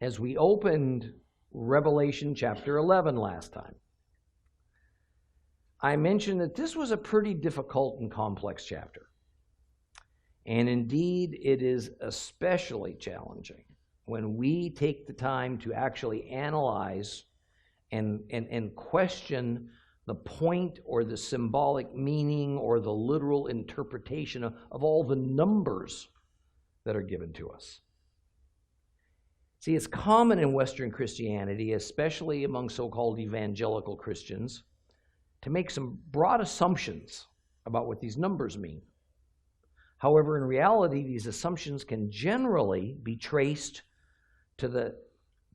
as we opened Revelation chapter 11 last time, I mentioned that this was a pretty difficult and complex chapter. And indeed, it is especially challenging when we take the time to actually analyze and question the point or the symbolic meaning or the literal interpretation of all the numbers that are given to us. See, it's common in Western Christianity, especially among so-called evangelical Christians, to make some broad assumptions about what these numbers mean. However, in reality, these assumptions can generally be traced to the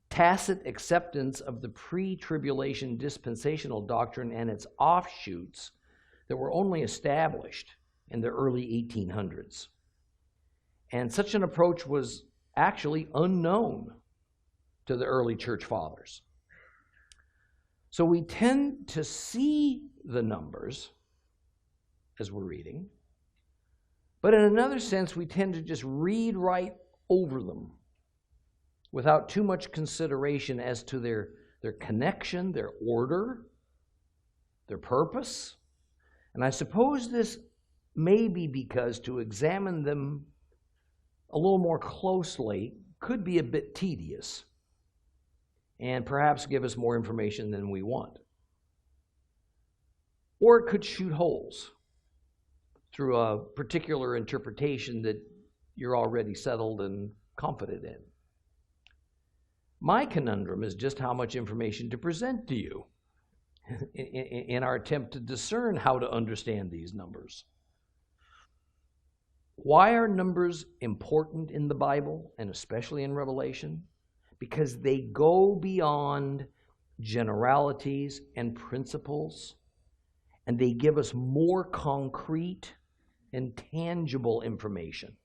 tacit acceptance of the pre-tribulation dispensational doctrine and its offshoots that were only established in the early 1800s. And such an approach was actually unknown to the early church fathers. So we tend to see the numbers as we're reading, but in another sense, we tend to just read right over them without too much consideration as to their connection, their order, their purpose. And I suppose this may be because to examine them a little more closely could be a bit tedious and perhaps give us more information than we want. Or it could shoot holes through a particular interpretation that you're already settled and confident in. My conundrum is just how much information to present to you in our attempt to discern how to understand these numbers. Why are numbers important in the Bible, and especially in Revelation? Because they go beyond generalities and principles, and they give us more concrete and tangible information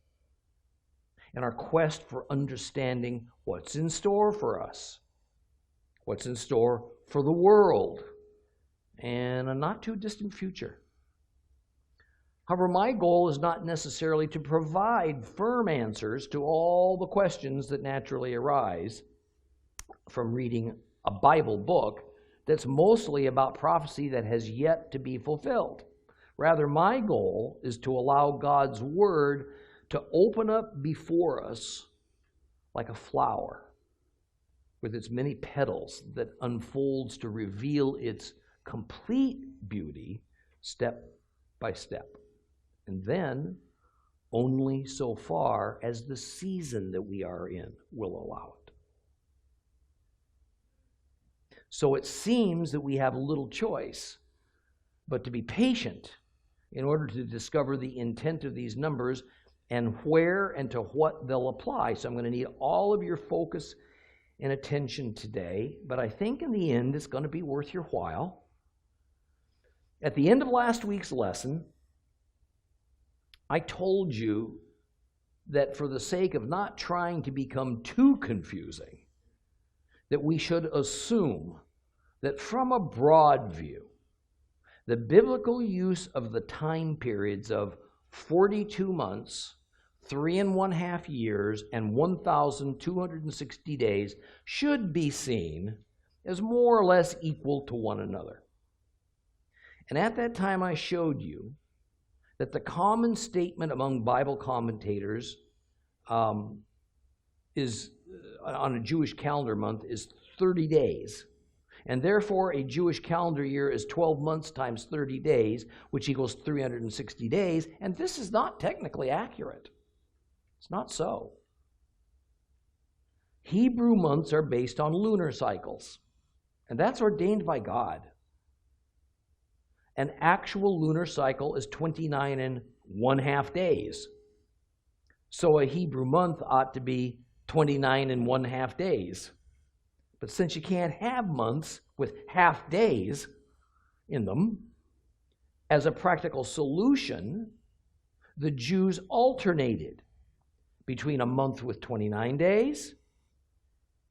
in our quest for understanding what's in store for us, what's in store for the world, and a not too distant future. However, my goal is not necessarily to provide firm answers to all the questions that naturally arise from reading a Bible book that's mostly about prophecy that has yet to be fulfilled. Rather, my goal is to allow God's Word to open up before us like a flower with its many petals that unfolds to reveal its complete beauty step by step. And then only so far as the season that we are in will allow it. So it seems that we have little choice but to be patient in order to discover the intent of these numbers and where and to what they'll apply. So I'm going to need all of your focus and attention today, but I think in the end it's going to be worth your while. At the end of last week's lesson, I told you that for the sake of not trying to become too confusing, that we should assume that from a broad view, the biblical use of the time periods of 42 months, 3½ years, and 1,260 days should be seen as more or less equal to one another. And at that time I showed you that the common statement among Bible commentators is on a Jewish calendar month is 30 days. And therefore, a Jewish calendar year is 12 months times 30 days, which equals 360 days. And this is not technically accurate. It's not so. Hebrew months are based on lunar cycles, and that's ordained by God. An actual lunar cycle is 29½ days. So a Hebrew month ought to be 29½ days. But since you can't have months with half days in them, as a practical solution, the Jews alternated between a month with 29 days,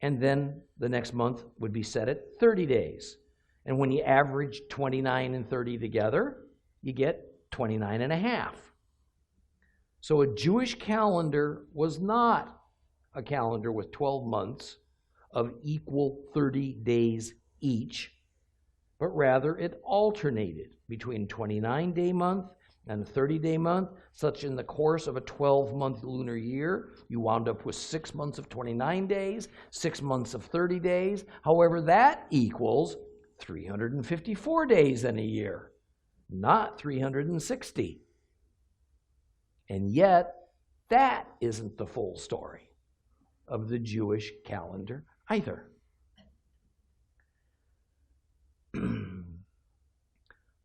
and then the next month would be set at 30 days. And when you average 29 and 30 together, you get 29½. So a Jewish calendar was not a calendar with 12 months of equal 30 days each, but rather it alternated between 29-day month and a 30-day month, such in the course of a 12-month lunar year, you wound up with 6 months of 29 days, 6 months of 30 days. However, that equals 354 days in a year, not 360. And yet, that isn't the full story of the Jewish calendar either.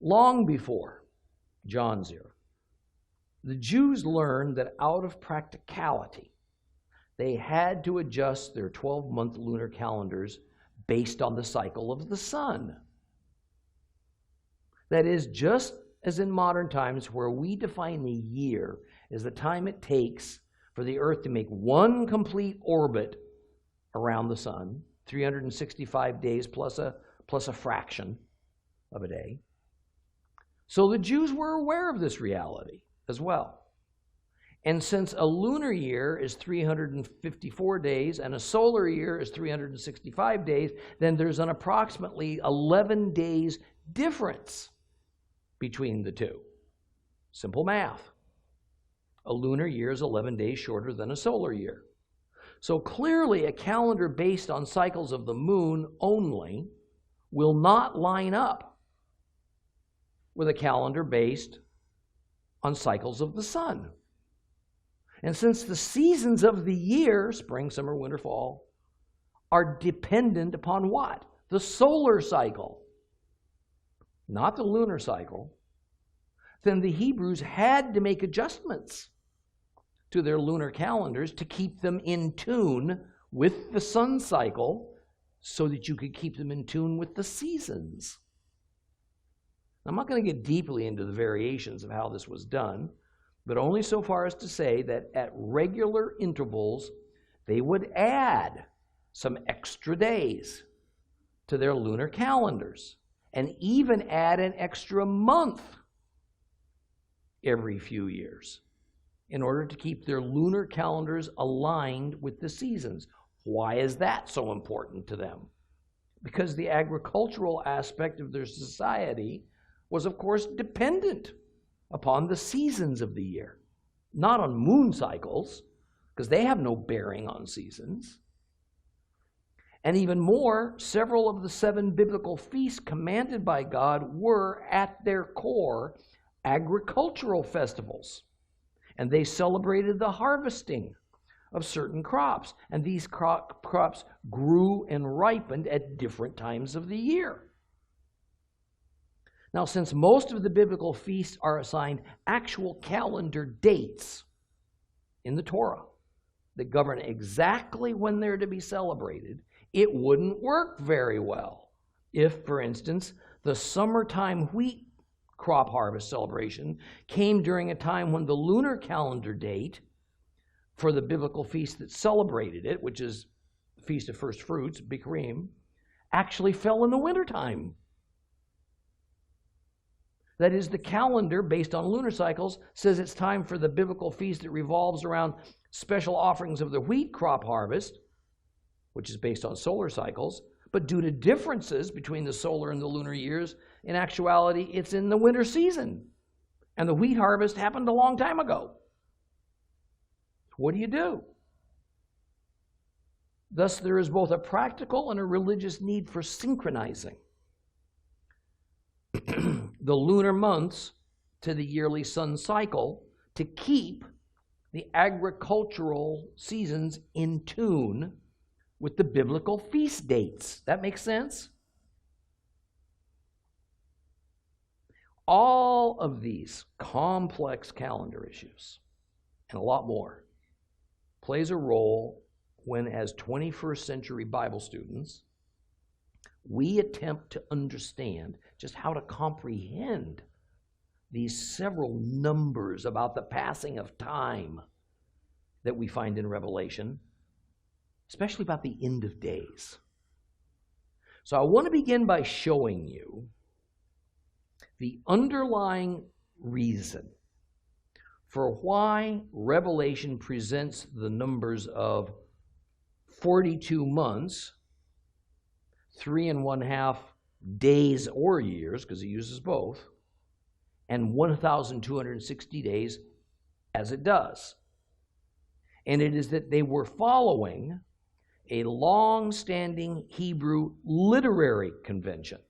Long before John's era, the Jews learned that out of practicality, they had to adjust their 12-month lunar calendars based on the cycle of the sun. That is, just as in modern times where we define the year as the time it takes for the Earth to make one complete orbit around the sun, 365 days plus a fraction of a day. So the Jews were aware of this reality as well. And since a lunar year is 354 days and a solar year is 365 days, then there's an approximately 11 days difference between the two. Simple math. A lunar year is 11 days shorter than a solar year. So clearly a calendar based on cycles of the moon only will not line up with a calendar based on cycles of the sun. And since the seasons of the year, spring, summer, winter, fall, are dependent upon what? The solar cycle, not the lunar cycle, then the Hebrews had to make adjustments to their lunar calendars to keep them in tune with the sun cycle so that you could keep them in tune with the seasons. I'm not going to get deeply into the variations of how this was done, but only so far as to say that at regular intervals, they would add some extra days to their lunar calendars and even add an extra month every few years in order to keep their lunar calendars aligned with the seasons. Why is that so important to them? Because the agricultural aspect of their society was, of course, dependent upon the seasons of the year, not on moon cycles, because they have no bearing on seasons. And even more, several of the 7 biblical feasts commanded by God were, at their core, agricultural festivals. And they celebrated the harvesting of certain crops. And these crops grew and ripened at different times of the year. Now, since most of the biblical feasts are assigned actual calendar dates in the Torah that govern exactly when they're to be celebrated, it wouldn't work very well if, for instance, the summertime wheat crop harvest celebration came during a time when the lunar calendar date for the biblical feast that celebrated it, which is the Feast of First Fruits, Bikurim, actually fell in the wintertime. That is, the calendar, based on lunar cycles, says it's time for the biblical feast that revolves around special offerings of the wheat crop harvest, which is based on solar cycles. But due to differences between the solar and the lunar years, in actuality, it's in the winter season. And the wheat harvest happened a long time ago. What do? Thus, there is both a practical and a religious need for synchronizing the lunar months to the yearly sun cycle to keep the agricultural seasons in tune with the biblical feast dates. That makes sense? All of these complex calendar issues, and a lot more, plays a role when, as 21st century Bible students, we attempt to understand just how to comprehend these several numbers about the passing of time that we find in Revelation, especially about the end of days. So I want to begin by showing you the underlying reason for why Revelation presents the numbers of 42 months 3½ days or years, because it uses both, and 1,260 days as it does. And it is that they were following a long-standing Hebrew literary convention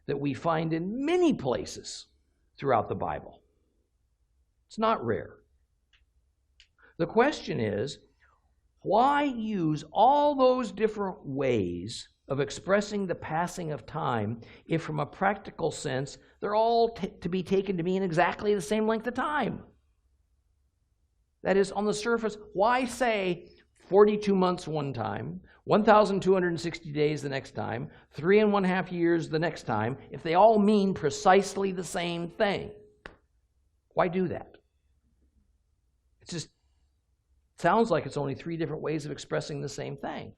that we find in many places throughout the Bible. It's not rare. The question is, why use all those different ways of expressing the passing of time if from a practical sense they're all to be taken to mean exactly the same length of time? That is, on the surface, why say 42 months one time, 1,260 days the next time, 3½ years the next time, if they all mean precisely the same thing? Why do that? It just sounds like it's only 3 different ways of expressing the same thing.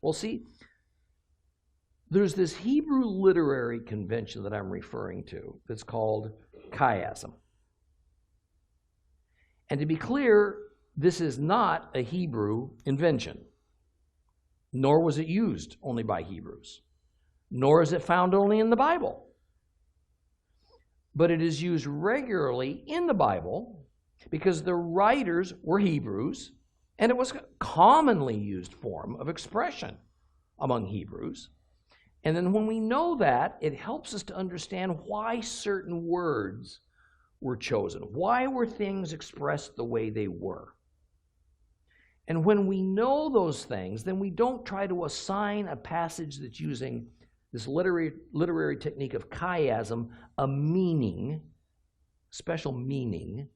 Well, see, there's this Hebrew literary convention that I'm referring to that's called chiasm. And to be clear, this is not a Hebrew invention, nor was it used only by Hebrews, nor is it found only in the Bible. But it is used regularly in the Bible because the writers were Hebrews, and it was a commonly used form of expression among Hebrews. And then when we know that, it helps us to understand why certain words were chosen. Why were things expressed the way they were? And when we know those things, then we don't try to assign a passage that's using this literary technique of chiasm a meaning, special meaning,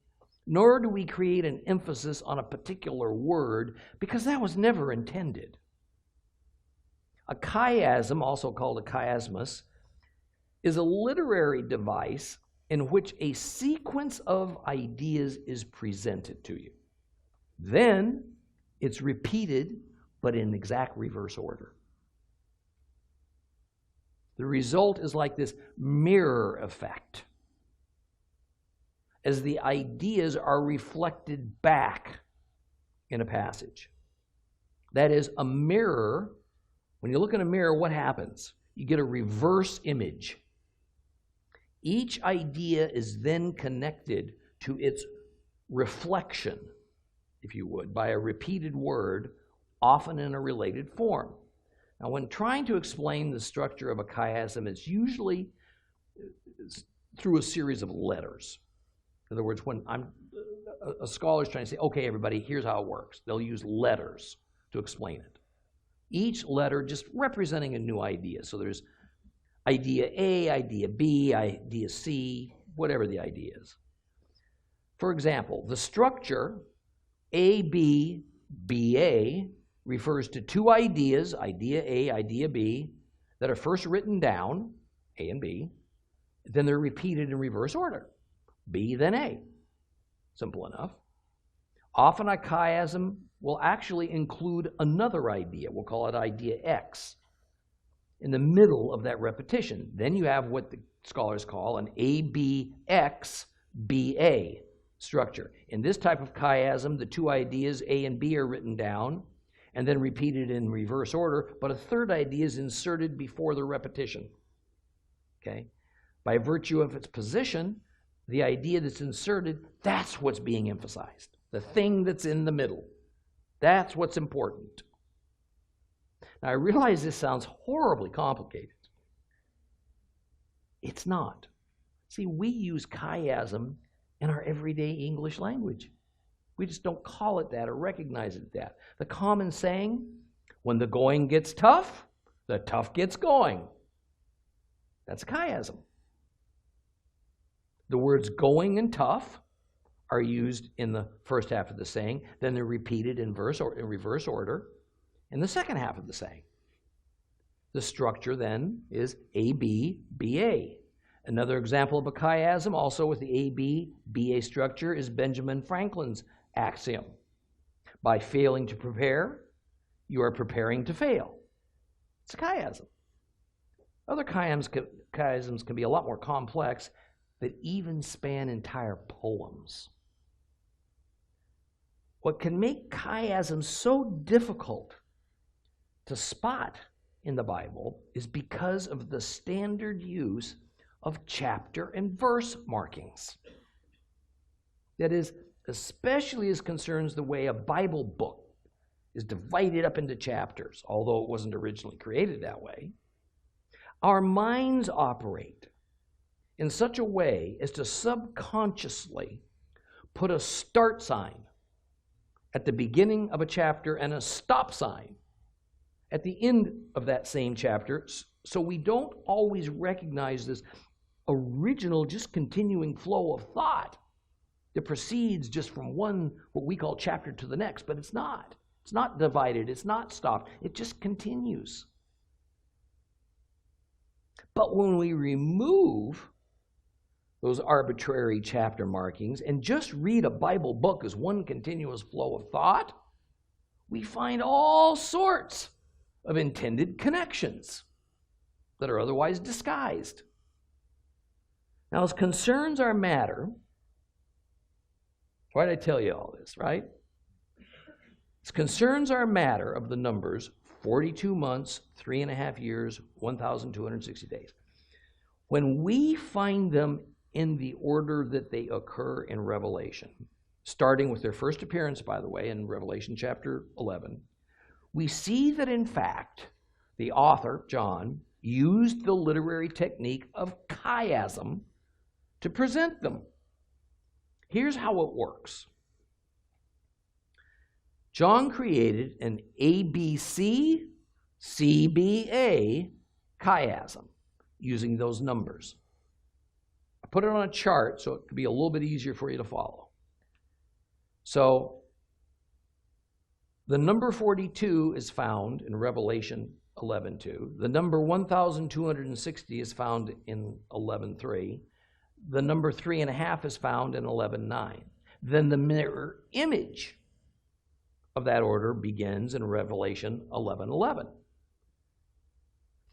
nor do we create an emphasis on a particular word, because that was never intended. A chiasm, also called a chiasmus, is a literary device in which a sequence of ideas is presented to you. Then it's repeated, but in exact reverse order. The result is like this mirror effect, as the ideas are reflected back in a passage. That is, a mirror, when you look in a mirror, what happens? You get a reverse image. Each idea is then connected to its reflection, if you would, by a repeated word, often in a related form. Now, when trying to explain the structure of a chiasm, it's usually through a series of letters. In other words, when a scholar's trying to say, okay, everybody, here's how it works, they'll use letters to explain it. Each letter just representing a new idea. So there's idea A, idea B, idea C, whatever the idea is. For example, the structure AB, BA refers to 2 ideas, idea A, idea B, that are first written down, A and B, then they're repeated in reverse order, B then A. Simple enough. Often a chiasm will actually include another idea. We'll call it idea X in the middle of that repetition. Then you have what the scholars call an ABXBA structure. In this type of chiasm, the 2 ideas A and B are written down and then repeated in reverse order, but a third idea is inserted before the repetition. Okay? By virtue of its position, the idea that's inserted, that's what's being emphasized. The thing that's in the middle. That's what's important. Now, I realize this sounds horribly complicated. It's not. See, we use chiasm in our everyday English language. We just don't call it that or recognize it that. The common saying, when the going gets tough, the tough gets going. That's a chiasm. The words going and tough are used in the first half of the saying, then they're repeated in reverse order in the second half of the saying. The structure then is ABBA. Another example of a chiasm, also with the ABBA structure, is Benjamin Franklin's axiom. By failing to prepare, you are preparing to fail. It's a chiasm. Other chiasms can be a lot more complex, that even span entire poems. What can make chiasms so difficult to spot in the Bible is because of the standard use of chapter and verse markings. That is, especially as concerns the way a Bible book is divided up into chapters, although it wasn't originally created that way. Our minds operate in such a way as to subconsciously put a start sign at the beginning of a chapter and a stop sign at the end of that same chapter, so we don't always recognize this original, just continuing flow of thought that proceeds just from one, what we call chapter to the next, but it's not. It's not divided. It's not stopped. It just continues. But when we remove those arbitrary chapter markings and just read a Bible book as one continuous flow of thought, we find all sorts of intended connections that are otherwise disguised. Now, as concerns our matter, why did I tell you all this, right? As concerns our matter of the numbers 42 months, 3.5 years, 1,260 days. When we find them in the order that they occur in Revelation, starting with their first appearance, by the way, in Revelation chapter 11, we see that, in fact, the author, John, used the literary technique of chiasm to present them. Here's how it works. John created an ABC, CBA chiasm using those numbers. I put it on a chart so it could be a little bit easier for you to follow. So the number 42 is found in Revelation 11:2. The number 1,260 is found in 11:3. The number 3.5 is found in 11:9. Then the mirror image of that order begins in Revelation 11:11.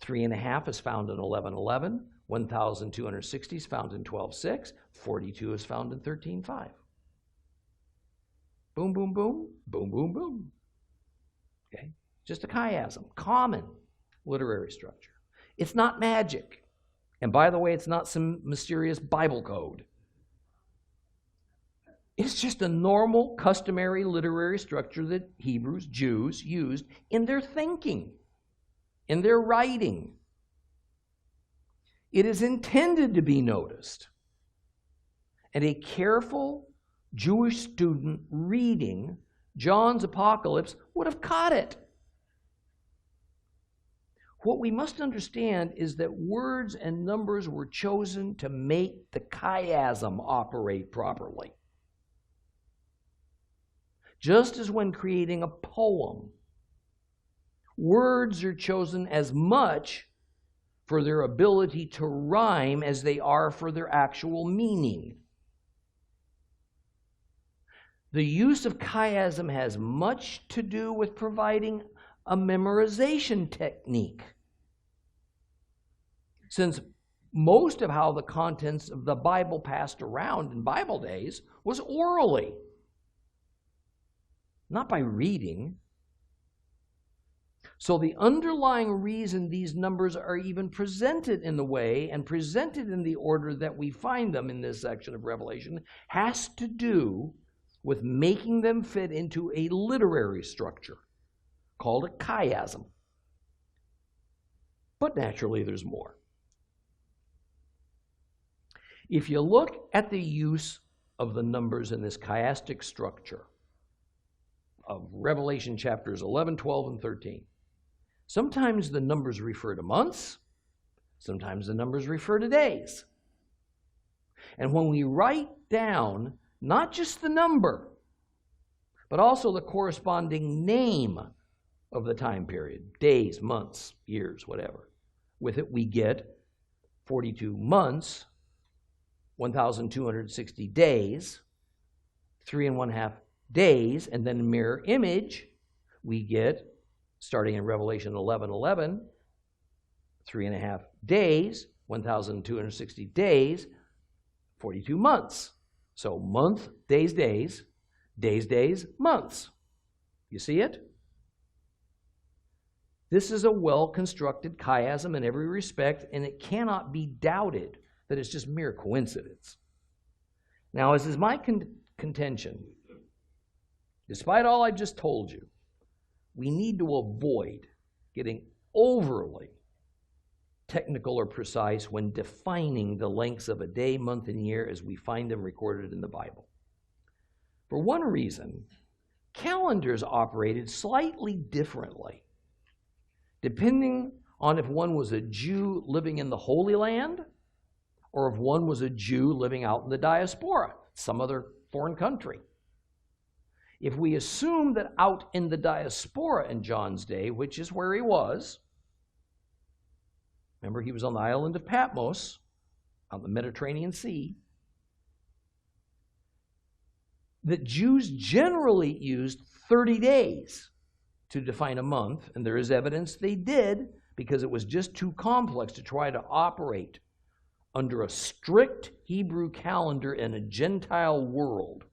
3.5 is found in 11:11. 1,260 is found in 12:6. 42 is found in 13:5. Boom, boom, boom, boom, boom, boom. Okay, just a chiasm, common literary structure. It's not magic. And by the way, it's not some mysterious Bible code. It's just a normal, customary literary structure that Hebrews, Jews, used in their thinking, in their writing. It is intended to be noticed. And a careful Jewish student reading John's Apocalypse would have caught it. What we must understand is that words and numbers were chosen to make the chiasm operate properly. Just as when creating a poem, words are chosen as much for their ability to rhyme as they are for their actual meaning. The use of chiasm has much to do with providing a memorization technique, since most of how the contents of the Bible passed around in Bible days was orally, not by reading. So the underlying reason these numbers are even presented in the way and presented in the order that we find them in this section of Revelation has to do with making them fit into a literary structure called a chiasm. But naturally, there's more. If you look at the use of the numbers in this chiastic structure of Revelation chapters 11, 12, and 13, sometimes the numbers refer to months, sometimes the numbers refer to days. And when we write down not just the number, but also the corresponding name of the time period, days, months, years, whatever, with it we get 42 months, 1,260 days, 3.5 days, and then mirror image, we get, starting in Revelation 11:11, 3.5 days, 1,260 days, 42 months. So month, days, days, days, days, months. You see it? This is a well-constructed chiasm in every respect, and it cannot be doubted that it's just mere coincidence. Now, as is my contention, despite all I've just told you, we need to avoid getting overly technical or precise when defining the lengths of a day, month, and year as we find them recorded in the Bible. For one reason, calendars operated slightly differently, depending on if one was a Jew living in the Holy Land or if one was a Jew living out in the diaspora, some other foreign country. If we assume that out in the diaspora in John's day, which is where he was, remember he was on the island of Patmos, on the Mediterranean Sea, that Jews generally used 30 days to define a month, and there is evidence they did because it was just too complex to try to operate under a strict Hebrew calendar in a Gentile world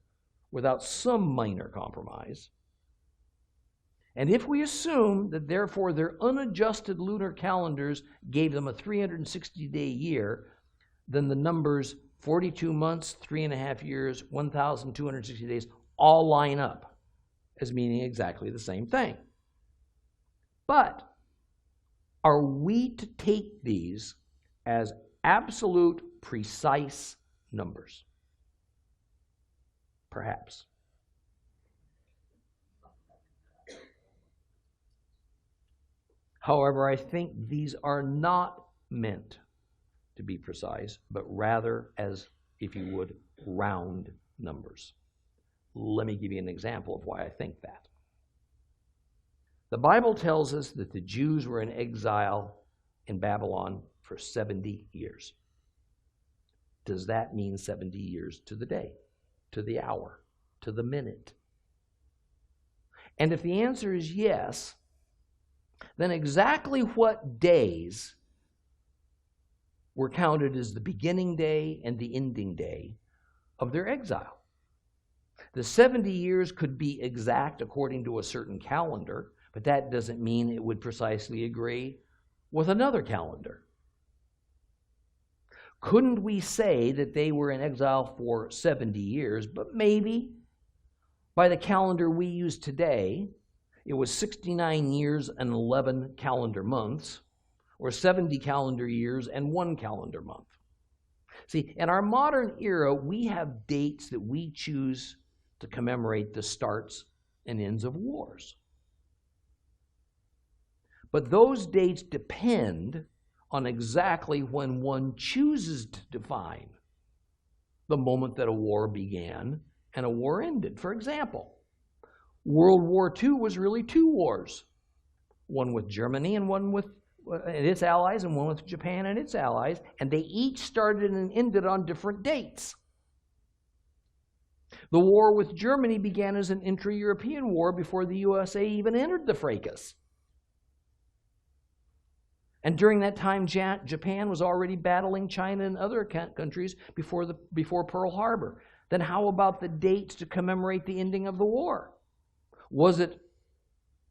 without some minor compromise. And if we assume that therefore their unadjusted lunar calendars gave them a 360-day year, then the numbers 42 months, 3.5 years, 1,260 days all line up as meaning exactly the same thing. But are we to take these as absolute, precise numbers? Perhaps. However, I think these are not meant to be precise, but rather as, if you would, round numbers. Let me give you an example of why I think that. The Bible tells us that the Jews were in exile in Babylon for 70 years. Does that mean 70 years to the day, to the hour, to the minute? And if the answer is yes, then exactly what days were counted as the beginning day and the ending day of their exile? The 70 years could be exact according to a certain calendar, but that doesn't mean it would precisely agree with another calendar. Couldn't we say that they were in exile for 70 years, but maybe by the calendar we use today, it was 69 years and 11 calendar months, or 70 calendar years and 1 calendar month? See, in our modern era, we have dates that we choose to commemorate the starts and ends of wars. But those dates depend on exactly when one chooses to define the moment that a war began and a war ended. For example, World War II was really 2 wars, one with Germany and one with its allies and one with Japan and its allies, and they each started and ended on different dates. The war with Germany began as an intra-European war before the USA even entered the fracas. And during that time, Japan was already battling China and other countries before Pearl Harbor. Then how about the dates to commemorate the ending of the war? Was it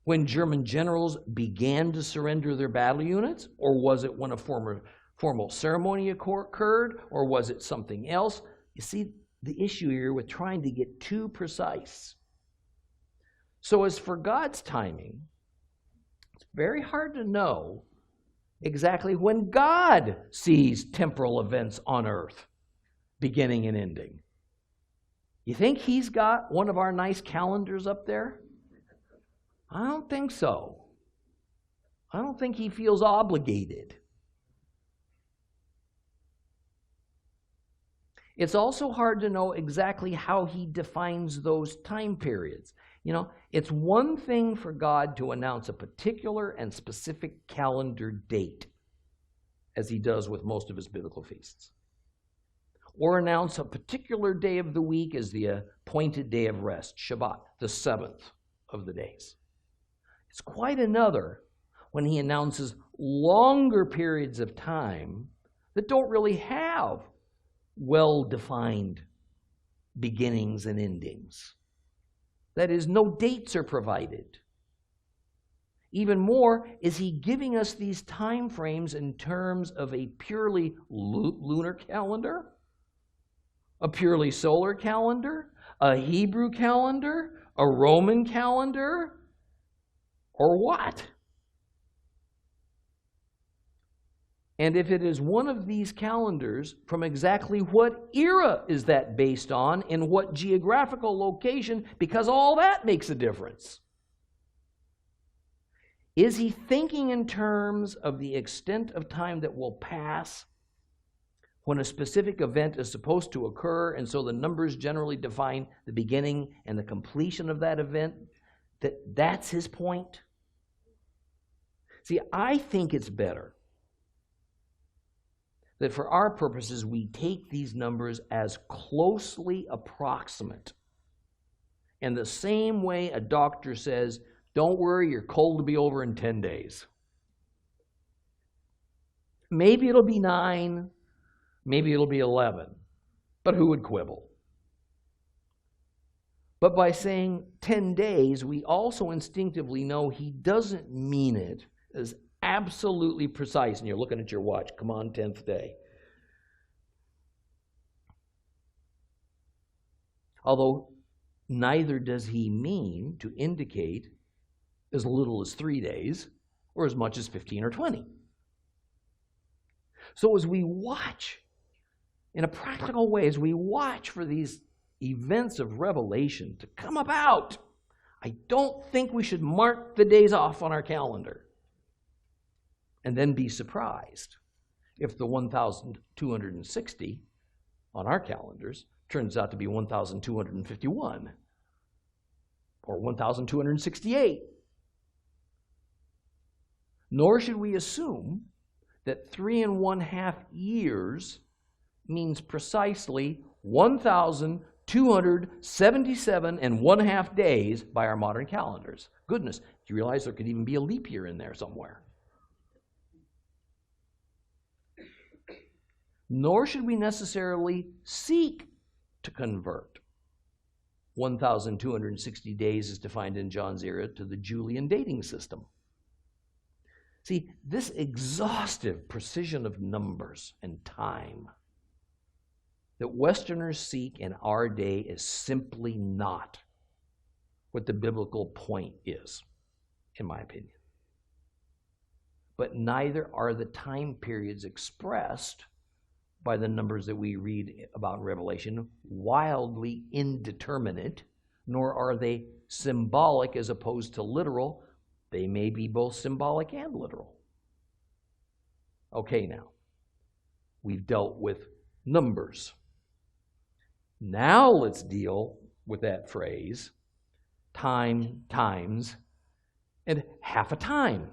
when German generals began to surrender their battle units? Or was it when a formal ceremony occurred? Or was it something else? You see the issue here with trying to get too precise. So as for God's timing, it's very hard to know exactly when God sees temporal events on earth beginning and ending. You think he's got one of our nice calendars up there? I don't think so. I don't think he feels obligated. It's also hard to know exactly how he defines those time periods. You know, it's one thing for God to announce a particular and specific calendar date, as he does with most of his biblical feasts, or announce a particular day of the week as the appointed day of rest, Shabbat, the 7th of the days. It's quite another when he announces longer periods of time that don't really have well-defined beginnings and endings. That is, no dates are provided. Even more, is he giving us these time frames in terms of a purely lunar calendar, a purely solar calendar, a Hebrew calendar, a Roman calendar, or what? And if it is one of these calendars, from exactly what era is that based on, and what geographical location, because all that makes a difference. Is he thinking in terms of the extent of time that will pass when a specific event is supposed to occur, and so the numbers generally define the beginning and the completion of that event? That's his point? See, I think it's better that for our purposes we take these numbers as closely approximate. In the same way a doctor says, don't worry, your cold will be over in 10 days. Maybe it'll be 9, maybe it'll be 11, but who would quibble? But by saying 10 days, we also instinctively know he doesn't mean it as absolutely precise. And you're looking at your watch, come on, 10th day. Although neither does he mean to indicate as little as 3 days or as much as 15 or 20. So as we watch, in a practical way, as we watch for these events of revelation to come about, I don't think we should mark the days off on our calendar and then be surprised if the 1,260 on our calendars turns out to be 1,251 or 1,268. Nor should we assume that 3½ years means precisely 1,277½ days by our modern calendars. Goodness, do you realize there could even be a leap year in there somewhere? Nor should we necessarily seek to convert 1,260 days as defined in John's era to the Julian dating system. See, this exhaustive precision of numbers and time that Westerners seek in our day is simply not what the biblical point is, in my opinion. But neither are the time periods expressed by the numbers that we read about in Revelation wildly indeterminate, nor are they symbolic as opposed to literal. They may be both symbolic and literal. Okay, now, we've dealt with numbers. Now let's deal with that phrase, time, times, and half a time.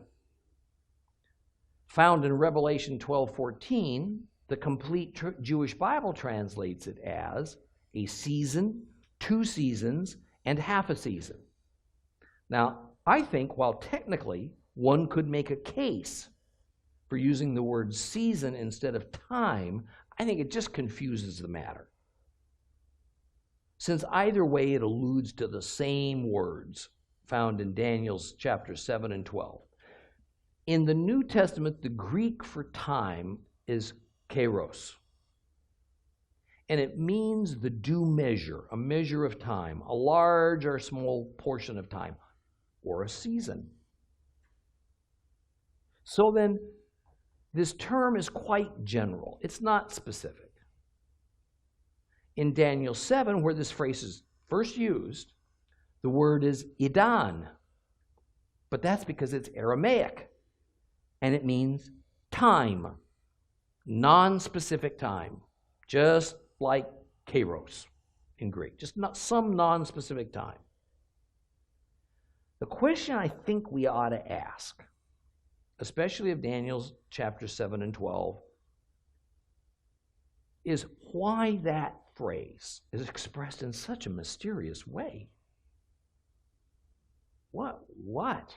Found in Revelation 12:14, the complete Jewish Bible translates it as a season, 2 seasons, and half a season. Now, I think while technically one could make a case for using the word season instead of time, I think it just confuses the matter. Since either way it alludes to the same words found in Daniel's chapters 7 and 12. In the New Testament, the Greek for time is kairos. And it means the due measure, a measure of time, a large or small portion of time, or a season. So then, this term is quite general. It's not specific. In Daniel 7, where this phrase is first used, the word is idan. But that's because it's Aramaic, and it means time, non-specific time, just like kairos in Greek, just not some non-specific time. The question I think we ought to ask, especially of Daniel's chapters 7 and 12, is why that phrase is expressed in such a mysterious way. What?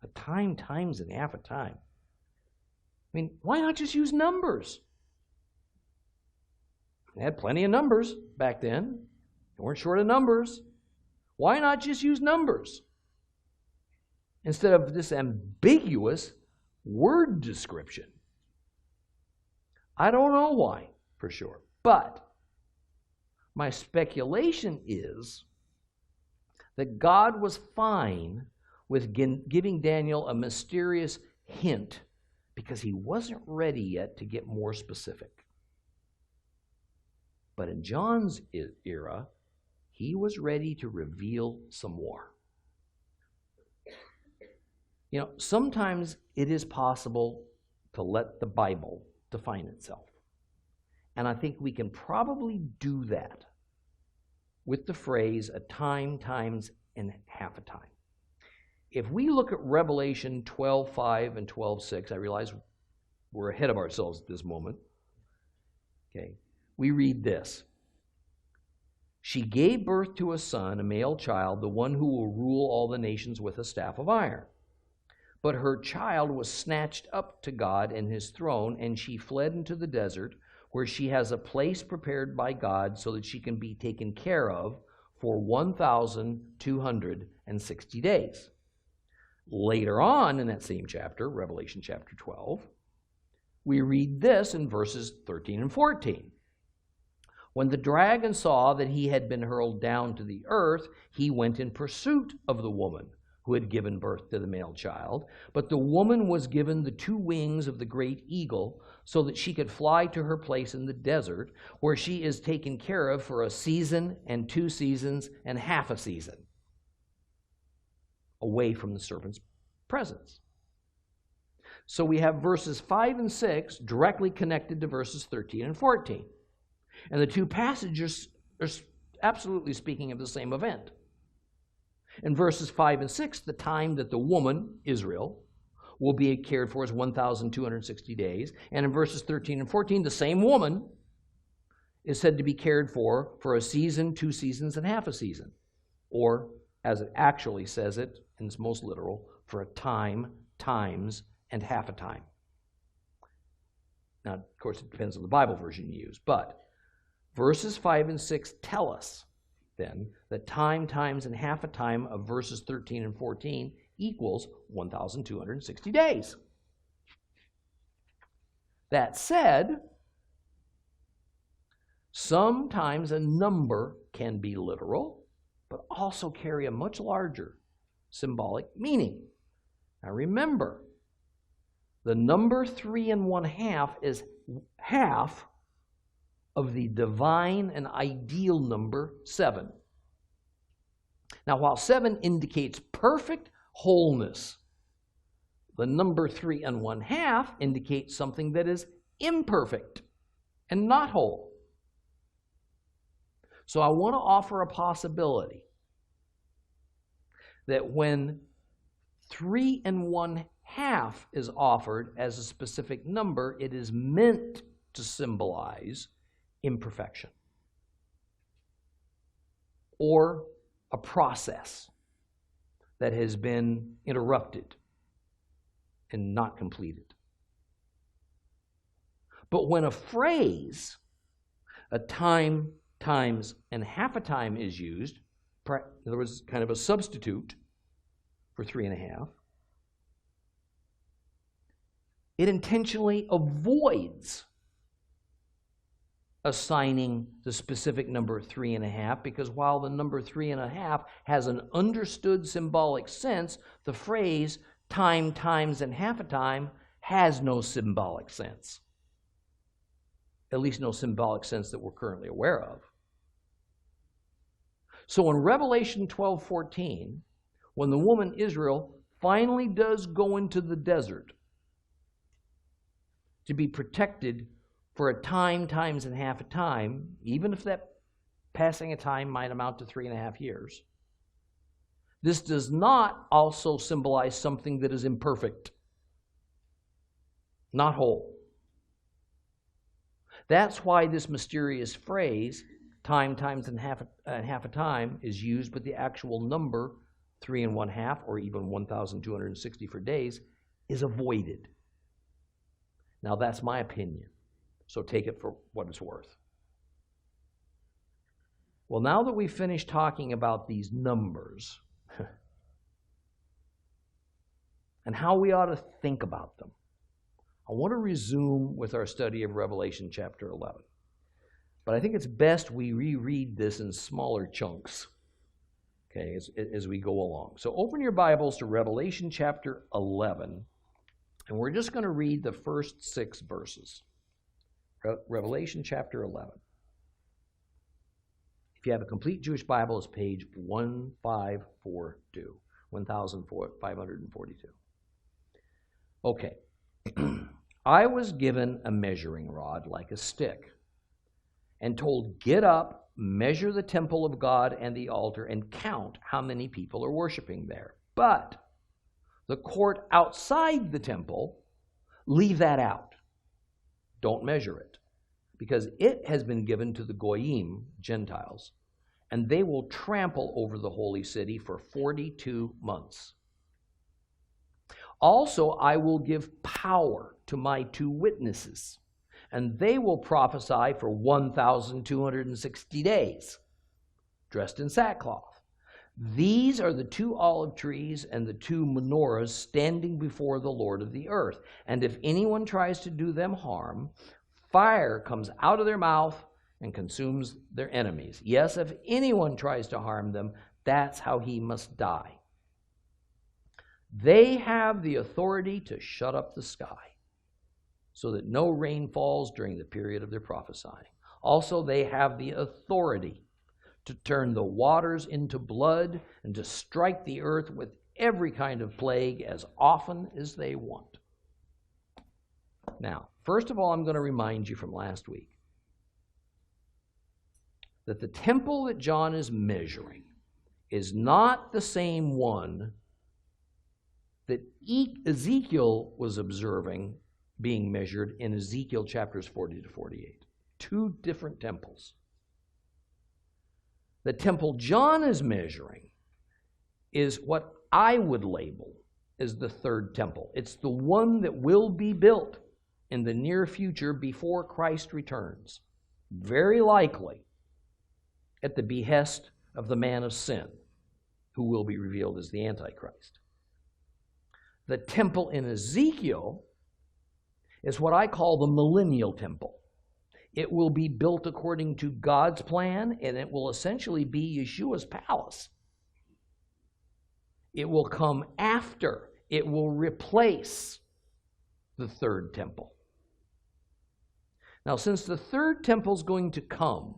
A time, times, and half a time. I mean, why not just use numbers? They had plenty of numbers back then. They weren't short of numbers. Why not just use numbers? instead of this ambiguous word description. I don't know why for sure, but my speculation is that God was fine with giving Daniel a mysterious hint because he wasn't ready yet to get more specific. But in John's era, he was ready to reveal some more. You know, sometimes it is possible to let the Bible define itself. And I think we can probably do that with the phrase a time, times, and half a time. If we look at Revelation 12:5 and 12:6, I realize we're ahead of ourselves at this moment. Okay, we read this. She gave birth to a son, a male child, the one who will rule all the nations with a staff of iron. But her child was snatched up to God and his throne, and she fled into the desert, where she has a place prepared by God so that she can be taken care of for 1,260 days. Later on in that same chapter, Revelation chapter 12, we read this in verses 13 and 14. When the dragon saw that he had been hurled down to the earth, he went in pursuit of the woman who had given birth to the male child. But the woman was given the 2 wings of the great eagle so that she could fly to her place in the desert, where she is taken care of for a season and 2 seasons and half a season, away from the serpent's presence. So we have verses 5 and 6 directly connected to verses 13 and 14. And the 2 passages are absolutely speaking of the same event. In verses 5 and 6, the time that the woman, Israel, will be cared for is 1,260 days. And in verses 13 and 14, the same woman is said to be cared for a season, 2 seasons, and half a season. Or, as it actually says it, in its most literal, for a time, times, and half a time. Now, of course, it depends on the Bible version you use, but verses 5 and 6 tell us then that time, times, and half a time of verses 13 and 14 equals 1,260 days. That said, sometimes a number can be literal, but also carry a much larger symbolic meaning. Now remember, the number 3 1/2 is half of the divine and ideal number 7. Now, while 7 indicates perfect wholeness, the number 3 1/2 indicates something that is imperfect and not whole. So I want to offer a possibility that when 3 1/2 is offered as a specific number, it is meant to symbolize imperfection or a process that has been interrupted and not completed. But when a phrase, a time, times, and half a time is used, in other words, kind of a substitute for 3 1/2, it intentionally avoids assigning the specific number 3 1/2, because while the number 3 1/2 has an understood symbolic sense, the phrase time, times, and half a time has no symbolic sense. At least no symbolic sense that we're currently aware of. So in Revelation 12:14, when the woman Israel finally does go into the desert to be protected for a time, times, and half a time, even if that passing a time might amount to 3 1/2 years, this does not also symbolize something that is imperfect, not whole. That's why this mysterious phrase, time, times, and half a time, is used with the actual number 3 1/2, or even 1,260 for days, is avoided. Now, that's my opinion, so take it for what it's worth. Well, now that we've finished talking about these numbers, and how we ought to think about them, I want to resume with our study of Revelation chapter 11. But I think it's best we reread this in smaller chunks, okay, as we go along. So open your Bibles to Revelation chapter 11, and we're just going to read the first 6 verses. Revelation chapter 11. If you have a complete Jewish Bible, it's page 1542, 1542. Okay. I was given a measuring rod like a stick, and told, get up, measure the temple of God and the altar, and count how many people are worshiping there. But the court outside the temple, leave that out. Don't measure it, because it has been given to the Goyim, Gentiles, and they will trample over the holy city for 42 months. Also, I will give power to my 2 witnesses, and they will prophesy for 1,260 days, dressed in sackcloth. These are the 2 olive trees and the 2 menorahs standing before the Lord of the earth. And if anyone tries to do them harm, fire comes out of their mouth and consumes their enemies. Yes, if anyone tries to harm them, that's how he must die. They have the authority to shut up the sky, so that no rain falls during the period of their prophesying. Also, they have the authority to turn the waters into blood and to strike the earth with every kind of plague as often as they want. Now, first of all, I'm going to remind you from last week that the temple that John is measuring is not the same one that Ezekiel was observing being measured in Ezekiel chapters 40 to 48. 2 different temples. The temple John is measuring is what I would label as the 3rd temple. It's the one that will be built in the near future before Christ returns, very likely at the behest of the man of sin, who will be revealed as the Antichrist. The temple in Ezekiel is what I call the millennial temple. It will be built according to God's plan, and it will essentially be Yeshua's palace. It will come after, it will replace the 3rd temple. Now, since the 3rd temple is going to come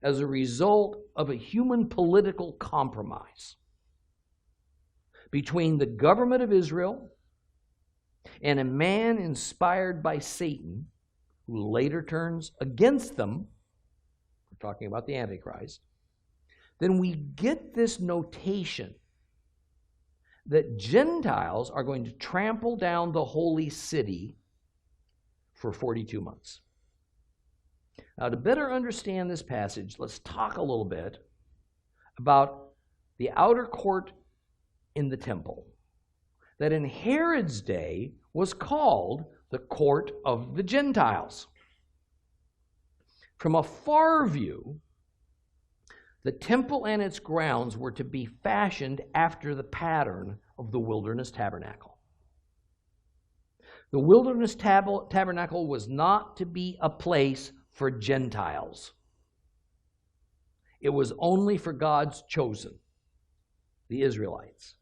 as a result of a human political compromise between the government of Israel and a man inspired by Satan, who later turns against them, we're talking about the Antichrist, then we get this notation that Gentiles are going to trample down the holy city for 42 months. Now, to better understand this passage, let's talk a little bit about the outer court in the temple that in Herod's day was called the court of the Gentiles. From a far view, the temple and its grounds were to be fashioned after the pattern of the wilderness tabernacle. The wilderness tabernacle was not to be a place for Gentiles. It was only for God's chosen, the Israelites.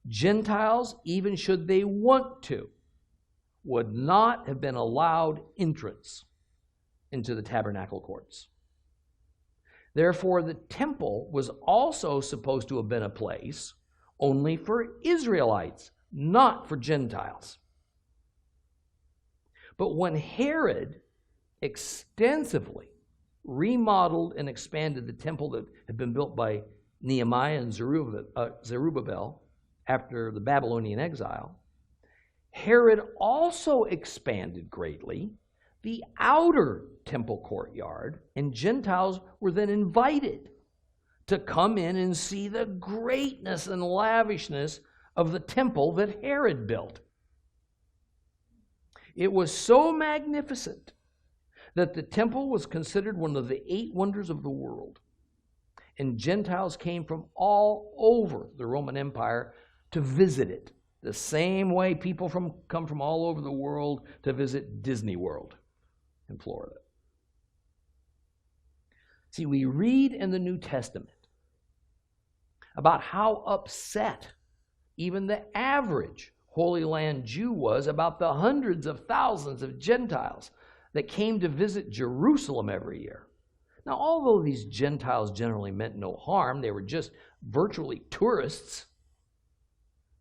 Gentiles, even should they want to, would not have been allowed entrance into the tabernacle courts. Therefore, the temple was also supposed to have been a place only for Israelites, not for Gentiles. But when Herod extensively remodeled and expanded the temple that had been built by Nehemiah and Zerubbabel after the Babylonian exile, Herod also expanded greatly the outer temple courtyard, and Gentiles were then invited to come in and see the greatness and lavishness of the temple that Herod built. It was so magnificent that the temple was considered one of the 8 wonders of the world, and Gentiles came from all over the Roman Empire to visit it, the same way people come from all over the world to visit Disney World in Florida. See, we read in the New Testament about how upset even the average Holy Land Jew was about the hundreds of thousands of Gentiles that came to visit Jerusalem every year. Now, although these Gentiles generally meant no harm, they were just virtually tourists,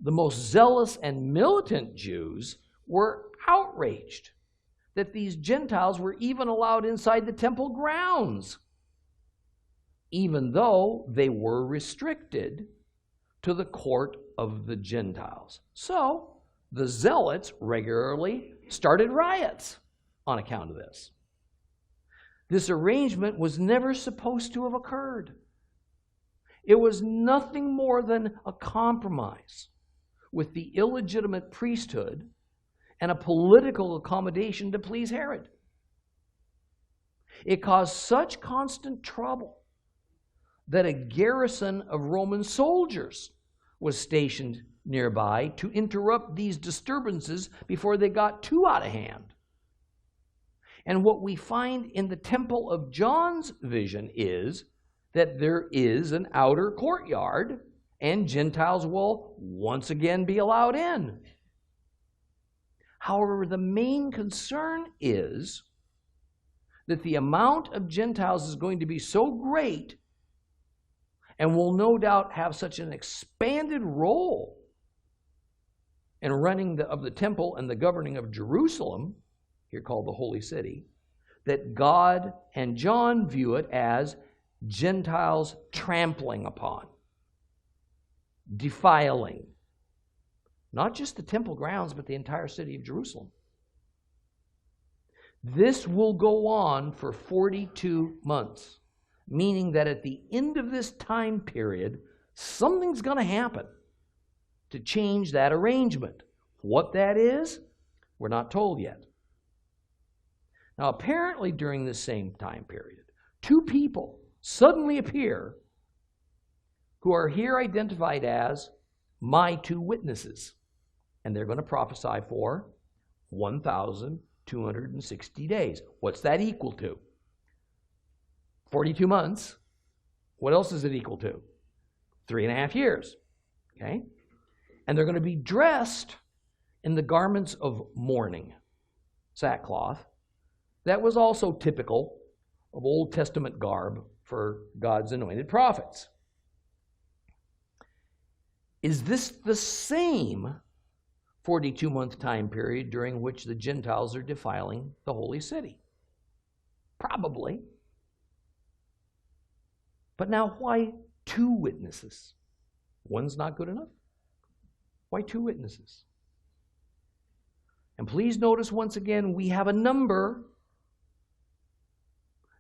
the most zealous and militant Jews were outraged that these Gentiles were even allowed inside the temple grounds, even though they were restricted to the court of the Gentiles. So the zealots regularly started riots on account of this. This arrangement was never supposed to have occurred. It was nothing more than a compromise with the illegitimate priesthood and a political accommodation to please Herod. It caused such constant trouble that a garrison of Roman soldiers was stationed nearby to interrupt these disturbances before they got too out of hand. And what we find in the temple of John's vision is that there is an outer courtyard and Gentiles will once again be allowed in. However, the main concern is that the amount of Gentiles is going to be so great and will no doubt have such an expanded role in running of the temple and the governing of Jerusalem, here called the Holy City, that God and John view it as Gentiles trampling upon, defiling, not just the temple grounds, but the entire city of Jerusalem. This will go on for 42 months, meaning that at the end of this time period, something's going to happen to change that arrangement. What that is, we're not told yet. Now, apparently during this same time period, two people suddenly appear who are here identified as my two witnesses. And they're going to prophesy for 1,260 days. What's that equal to? 42 months. What else is it equal to? 3.5 years. Okay? And they're going to be dressed in the garments of mourning, sackcloth. That was also typical of Old Testament garb for God's anointed prophets. Is this the same 42-month time period during which the Gentiles are defiling the holy city? Probably. But now, why two witnesses? One's not good enough? Why two witnesses? And please notice once again, we have a number,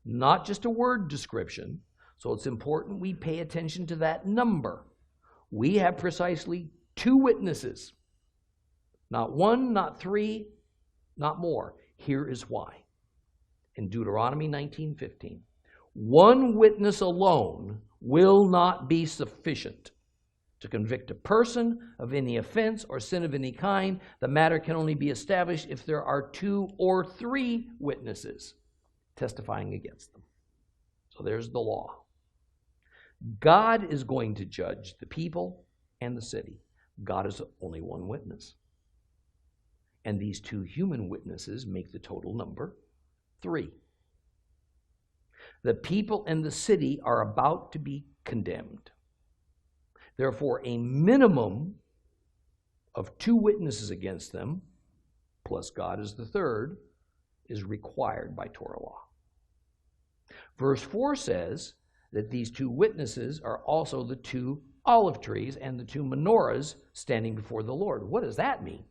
not just a word description. So it's important we pay attention to that number. We have precisely two witnesses. Not one, not three, not more. Here is why. In Deuteronomy 19:15, one witness alone will not be sufficient to convict a person of any offense or sin of any kind. The matter can only be established if there are 2 or 3 witnesses testifying against them. So there's the law. God is going to judge the people and the city. God is only one witness. And these 2 human witnesses make the total number 3. The people and the city are about to be condemned. Therefore, a minimum of 2 witnesses against them, plus God is the third, is required by Torah law. Verse 4 says that these 2 witnesses are also the 2 olive trees and the 2 menorahs standing before the Lord. What does that mean?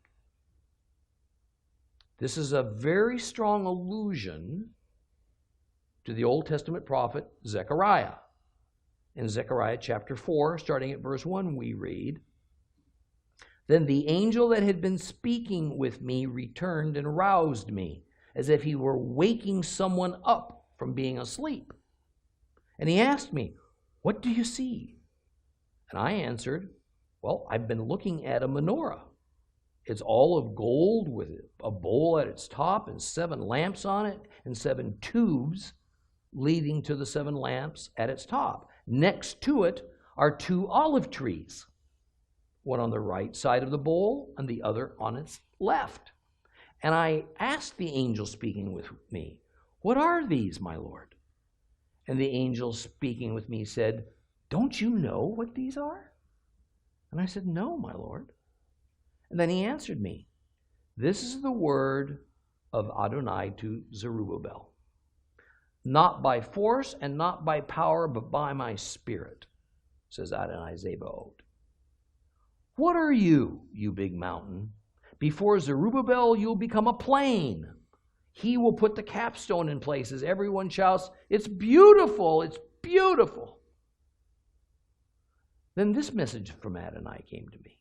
This is a very strong allusion to the Old Testament prophet Zechariah. In Zechariah chapter 4, starting at verse 1, we read, "Then the angel that had been speaking with me returned and roused me, as if he were waking someone up from being asleep. And he asked me, 'What do you see?' And I answered, 'Well, I've been looking at a menorah It's all of gold with a bowl at its top and 7 lamps on it and 7 tubes leading to the 7 lamps at its top. Next to it are 2 olive trees, one on the right side of the bowl and the other on its left. And I asked the angel speaking with me, "What are these, my Lord?" And the angel speaking with me said, "Don't you know what these are?" And I said, "No, my Lord." And then he answered me, "This is the word of Adonai to Zerubbabel. Not by force and not by power, but by my spirit, says Adonai Zebaoth. What are you, you big mountain? Before Zerubbabel, you'll become a plain. He will put the capstone in places. Everyone shouts, 'It's beautiful, it's beautiful.'" Then this message from Adonai came to me.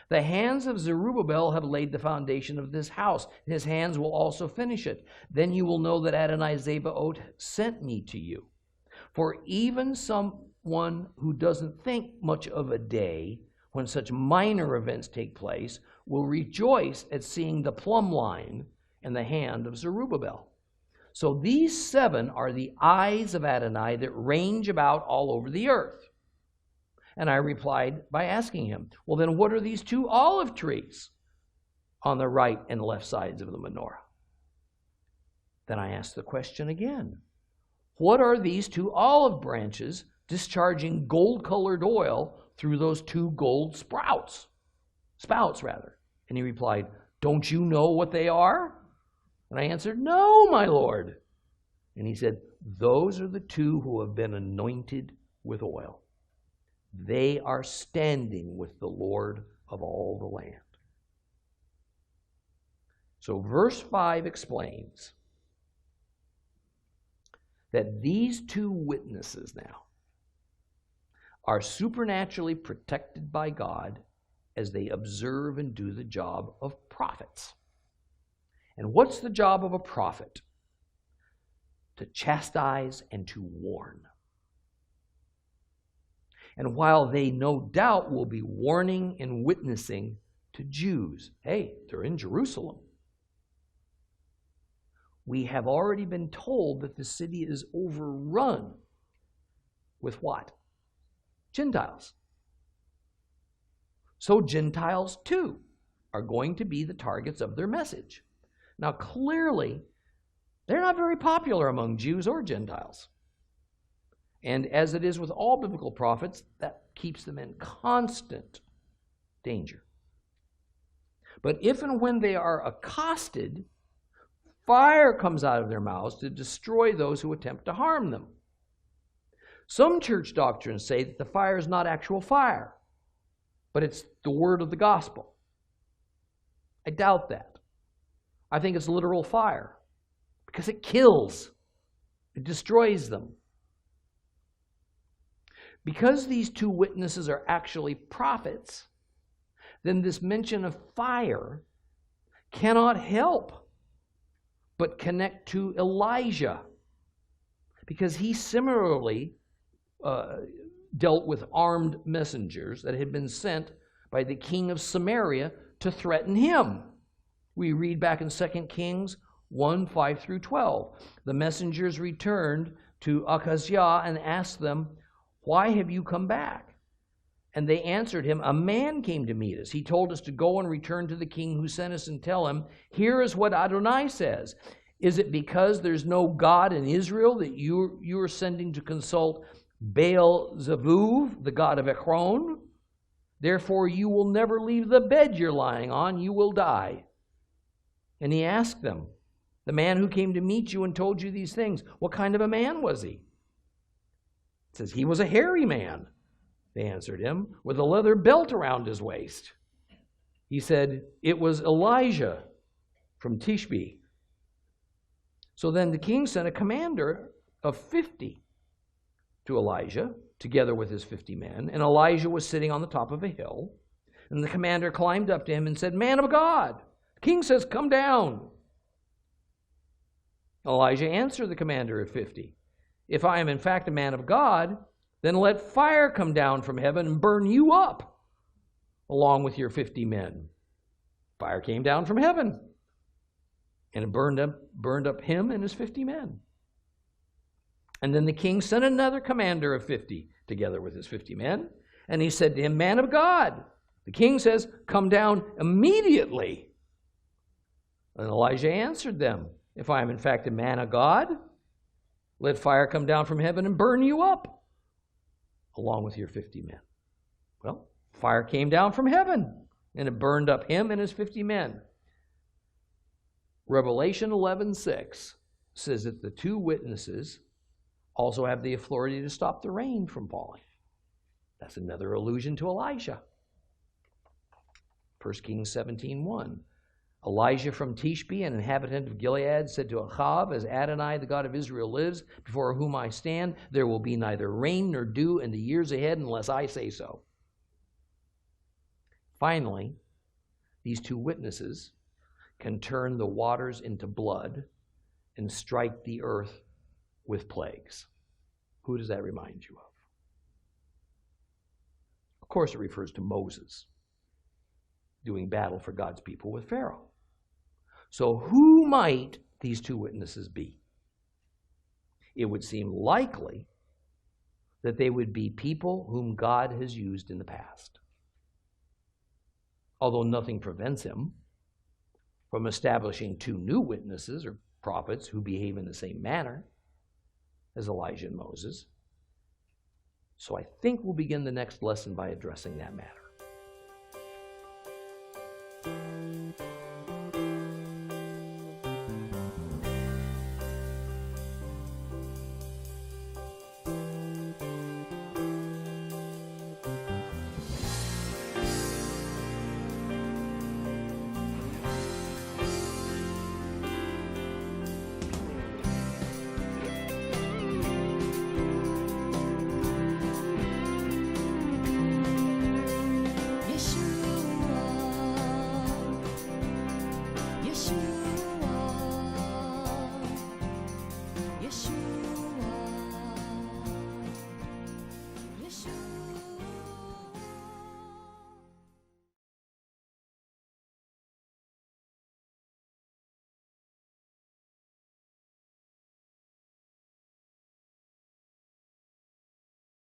"The hands of Zerubbabel have laid the foundation of this house. His hands will also finish it. Then you will know that Adonai Zebaoth sent me to you. For even someone who doesn't think much of a day when such minor events take place will rejoice at seeing the plumb line in the hand of Zerubbabel. So these 7 are the eyes of Adonai that range about all over the earth." And I replied by asking him, "Well, then what are these 2 olive trees on the right and left sides of the menorah?" Then I asked the question again, "What are these 2 olive branches discharging gold-colored oil through those 2 gold spouts? And he replied, "Don't you know what they are?" And I answered, "No, my Lord." And he said, "Those are the 2 who have been anointed with oil. They are standing with the Lord of all the land." So verse 5 explains that these 2 witnesses now are supernaturally protected by God as they observe and do the job of prophets. And what's the job of a prophet? To chastise and to warn. And while they no doubt will be warning and witnessing to Jews, hey, they're in Jerusalem, we have already been told that the city is overrun with what? Gentiles. So Gentiles too are going to be the targets of their message. Now clearly, they're not very popular among Jews or Gentiles. And as it is with all biblical prophets, that keeps them in constant danger. But if and when they are accosted, fire comes out of their mouths to destroy those who attempt to harm them. Some church doctrines say that the fire is not actual fire, but it's the word of the gospel. I doubt that. I think it's literal fire because it kills, it destroys them. Because these 2 witnesses are actually prophets, then this mention of fire cannot help but connect to Elijah, because he similarly dealt with armed messengers that had been sent by the king of Samaria to threaten him. We read back in 2 Kings 1, 5 through 12. The messengers returned to Achaziah and asked them, "Why have you come back?" And they answered him, "A man came to meet us. He told us to go and return to the king who sent us and tell him, 'Here is what Adonai says. Is it because there's no God in Israel that you are sending to consult Baal-Zevuv, the god of Ekron? Therefore you will never leave the bed you're lying on. You will die.' And he asked them, 'The man who came to meet you and told you these things, what kind of a man was he?' It says, 'He was a hairy man,' they answered him, 'with a leather belt around his waist.' He said, 'It was Elijah from Tishbe.' So then the king sent a commander of 50 to Elijah, together with his 50 men. And Elijah was sitting on the top of a hill. And the commander climbed up to him and said, 'Man of God, the king says, come down.' Elijah answered the commander of 50, 'If I am in fact a man of God, then let fire come down from heaven and burn you up, along with your 50 men.' Fire came down from heaven, and it burned up him and his 50 men. And then the king sent another commander of 50 together with his 50 men, and he said to him, "Man of God," the king says, "come down immediately." And Elijah answered them, "If I am in fact a man of God, let fire come down from heaven and burn you up, along with your 50 men. Well, fire came down from heaven, and it burned up him and his 50 men. Revelation 11:6 says that the two witnesses also have the authority to stop the rain from falling. That's another allusion to Elijah. 1 Kings 17:1. Elijah from Tishbe, an inhabitant of Gilead, said to Ahab, "As Adonai, the God of Israel, lives, before whom I stand, there will be neither rain nor dew in the years ahead unless I say so." Finally, these two witnesses can turn the waters into blood and strike the earth with plagues. Who does that remind you of? Of course, it refers to Moses doing battle for God's people with Pharaoh. So who might these two witnesses be? It would seem likely that they would be people whom God has used in the past, although nothing prevents him from establishing two new witnesses or prophets who behave in the same manner as Elijah and Moses. So I think we'll begin the next lesson by addressing that matter.